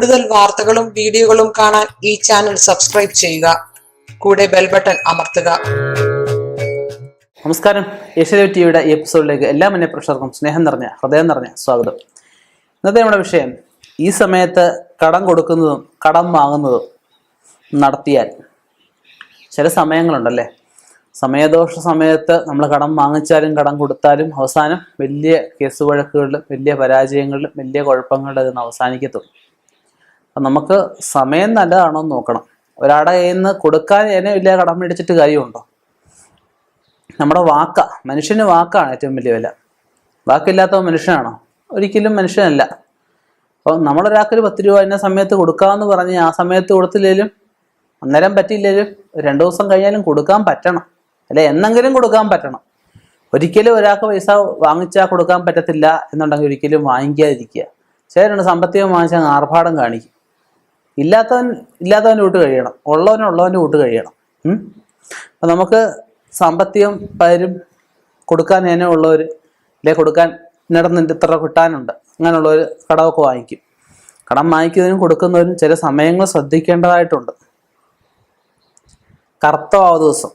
കൂടുതൽ വാർത്തകളും വീഡിയോകളും കാണാൻ ഈ ചാനൽ സബ്സ്ക്രൈബ് ചെയ്യുക. കൂടെ ബെൽ ബട്ടൺ അമർത്തുക. നമസ്കാരം. ഏഷ്യാനെറ്റ് ടിവിയുടെ ഈ എപ്പിസോഡിലേക്ക് എല്ലാ മന്യ പ്രേക്ഷകർക്കും സ്നേഹം നിറഞ്ഞ ഹൃദയം നിറഞ്ഞ സ്വാഗതം. ഇന്നത്തെ നമ്മുടെ വിഷയം, ഈ സമയത്ത് കടം കൊടുക്കുന്നതും കടം വാങ്ങുന്നതും നടത്തിയാൽ ചില സമയങ്ങളുണ്ടല്ലേ, സമയദോഷ സമയത്ത് നമ്മൾ കടം വാങ്ങിച്ചാലും കടം കൊടുത്താലും അവസാനം വലിയ കേസ് വഴക്കുകളിലും വലിയ പരാജയങ്ങളിലും വലിയ കുഴപ്പങ്ങളുടെ ഇതിന് അവസാനിക്കത്തുള്ളൂ. അപ്പം നമുക്ക് സമയം നല്ലതാണോ എന്ന് നോക്കണം. ഒരാളുടെ കയ്യിൽ നിന്ന് കൊടുക്കാൻ എന്നെ വലിയ കടം മേടിച്ചിട്ട് കാര്യമുണ്ടോ? നമ്മുടെ മനുഷ്യന് വാക്കാണ് ഏറ്റവും വലിയ വില. വാക്കില്ലാത്ത മനുഷ്യനാണോ? ഒരിക്കലും മനുഷ്യനല്ല. അപ്പം നമ്മളൊരാൾക്കൊരു 10 രൂപ ഇന്ന സമയത്ത് കൊടുക്കാമെന്ന് പറഞ്ഞ് ആ സമയത്ത് കൊടുത്തില്ലെങ്കിലും അന്നേരം പറ്റിയില്ലെങ്കിലും 2 ദിവസം കഴിഞ്ഞാലും കൊടുക്കാൻ പറ്റണം, അല്ലെ എന്നെങ്കിലും കൊടുക്കാൻ പറ്റണം. ഒരിക്കലും ഒരാൾക്ക് പൈസ വാങ്ങിച്ചാൽ കൊടുക്കാൻ പറ്റത്തില്ല എന്നുണ്ടെങ്കിൽ ഒരിക്കലും വാങ്ങിക്കാതിരിക്കുക. ചിലരുണ്ട് സാമ്പത്തികം വാങ്ങിച്ചാൽ ആർഭാടം കാണിക്കും. ഇല്ലാത്തവൻ്റെ കൂട്ട് കഴിയണം, ഉള്ളവൻ്റെ കൂട്ട് കഴിയണം. അപ്പം നമുക്ക് സാമ്പത്തികം പലരും കൊടുക്കാൻ തന്നെ ഉള്ളവർ, അല്ലെ കൊടുക്കാൻ ഇന്നിടന്നിട്ട് ഇത്ര കിട്ടാനുണ്ട് അങ്ങനെയുള്ളവർ കടമൊക്കെ വാങ്ങിക്കും. കടം വാങ്ങിക്കുന്നതിനും കൊടുക്കുന്നതിനും ചില സമയങ്ങൾ ശ്രദ്ധിക്കേണ്ടതായിട്ടുണ്ട്. കർത്തവാവ് ദിവസം,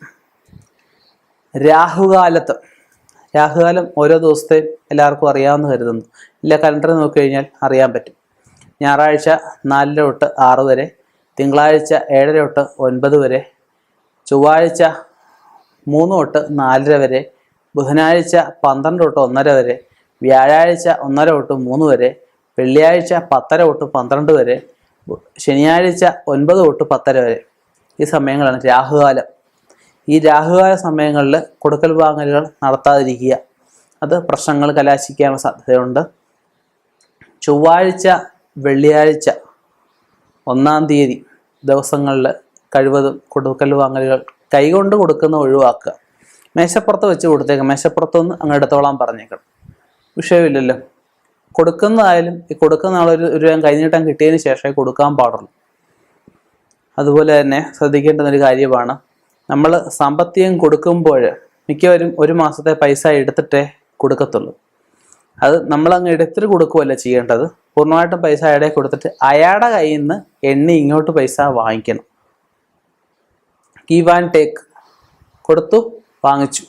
രാഹുകാലം ഓരോ ദിവസത്തെയും എല്ലാവർക്കും അറിയാമെന്ന് കരുതുന്നു. ഇല്ല, കലണ്ടറിൽ നോക്കിക്കഴിഞ്ഞാൽ അറിയാൻ പറ്റും. ഞായറാഴ്ച 4 തൊട്ട് 6 വരെ, തിങ്കളാഴ്ച 7 തൊട്ട് 9 വരെ, ചൊവ്വാഴ്ച 3 തൊട്ട് 4:30 വരെ, ബുധനാഴ്ച 12 തൊട്ട് 1:30 വരെ, വ്യാഴാഴ്ച 1:30 തൊട്ട് 3 വരെ, വെള്ളിയാഴ്ച 10:30 തൊട്ട് 12 വരെ, ശനിയാഴ്ച 9 തൊട്ട് 10:30 വരെ. ഈ സമയങ്ങളാണ് രാഹുകാലം. ഈ രാഹുകാല സമയങ്ങളിൽ കൊടുക്കൽ വാങ്ങലുകൾ നടത്താതിരിക്കുക. അത് പ്രശ്നങ്ങൾ കലാശിക്കാനുള്ള സാധ്യതയുണ്ട്. ചൊവ്വാഴ്ച, വെള്ളിയാഴ്ച 1-ാം തീയതി ദിവസങ്ങളിൽ കഴിവതും കൊടുക്കൽ വാങ്ങലുകൾ കൈകൊണ്ട് കൊടുക്കുന്ന ഒഴിവാക്കുക. മേശപ്പുറത്ത് വെച്ച് കൊടുത്തേക്കാം, മേശപ്പുറത്തൊന്ന് അങ്ങ് എടുത്തോളാൻ പറഞ്ഞേക്കണം, വിഷയമില്ലല്ലോ. കൊടുക്കുന്നതായാലും ഈ കൊടുക്കുന്ന ആളൊരു രൂപ കൈനീട്ടം കിട്ടിയതിന് ശേഷമേ കൊടുക്കാൻ പാടുള്ളൂ. അതുപോലെ തന്നെ ശ്രദ്ധിക്കേണ്ടുന്നൊരു കാര്യമാണ്, നമ്മൾ സാമ്പത്തികം കൊടുക്കുമ്പോൾ മിക്കവരും 1 മാസത്തെ പൈസ എടുത്തിട്ടേ കൊടുക്കത്തുള്ളൂ. അത് നമ്മളങ്ങ് എടുത്തിട്ട് കൊടുക്കുകയല്ല ചെയ്യേണ്ടത്. പൂർണ്ണമായിട്ടും പൈസ അയാളെ കൊടുത്തിട്ട് അയാളുടെ കയ്യിൽ നിന്ന് എണ്ണി ഇങ്ങോട്ട് പൈസ വാങ്ങിക്കണം. ഗീവ് ആൻഡ് ടേക്ക്, കൊടുത്തു വാങ്ങിച്ചു.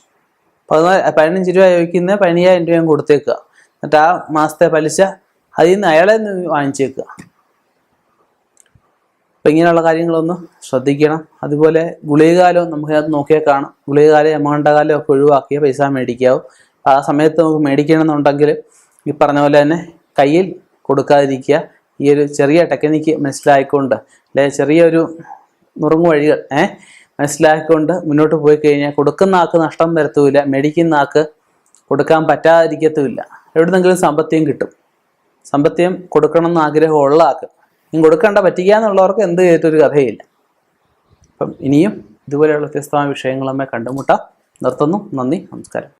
15 രൂപ ചോദിക്കുന്ന 15,000 രൂപയും കൊടുത്തേക്കുക. എന്നിട്ട് ആ മാസത്തെ പലിശ അതിൽ നിന്ന് അയാളെ വാങ്ങിച്ചേക്കുക. അപ്പം ഇങ്ങനെയുള്ള കാര്യങ്ങളൊന്ന് ശ്രദ്ധിക്കണം. അതുപോലെ ഗുളികകാലവും നമുക്കതിനകത്ത് നോക്കിയാൽ കാണാം. ഗുളികകാലം എമൗണ്ടകാലം ഒക്കെ ഒഴിവാക്കിയ പൈസ മേടിക്കാവും. ആ സമയത്ത് നമുക്ക് മേടിക്കണമെന്നുണ്ടെങ്കിൽ ഈ പറഞ്ഞ പോലെ തന്നെ കയ്യിൽ കൊടുക്കാതിരിക്കുക. ഈ ഒരു ചെറിയ ടെക്നിക്ക് മനസ്സിലായിക്കൊണ്ട്, അല്ലെ ചെറിയൊരു നുറുങ്ങു വഴികൾ മനസ്സിലാക്കിക്കൊണ്ട് മുന്നോട്ട് പോയി കഴിഞ്ഞാൽ കൊടുക്കുന്ന ആൾക്ക് നഷ്ടം വരത്തുമില്ല, മേടിക്കുന്ന ആൾക്ക് കൊടുക്കാൻ പറ്റാതിരിക്കത്തുമില്ല. എവിടുന്നെങ്കിലും സമ്പത്യം കിട്ടും. സമ്പത്യം കൊടുക്കണമെന്ന് ആഗ്രഹമുള്ള ആൾക്ക് കൊടുക്കേണ്ട പറ്റിക്കുക എന്നുള്ളവർക്ക് എന്ത് ചെയ്തിട്ടൊരു കഥയില്ല. അപ്പം ഇനിയും ഇതുപോലെയുള്ള വ്യത്യസ്തമായ വിഷയങ്ങളുമായി കണ്ടുമുട്ടാം. നിർത്തുന്നു. നന്ദി, നമസ്കാരം.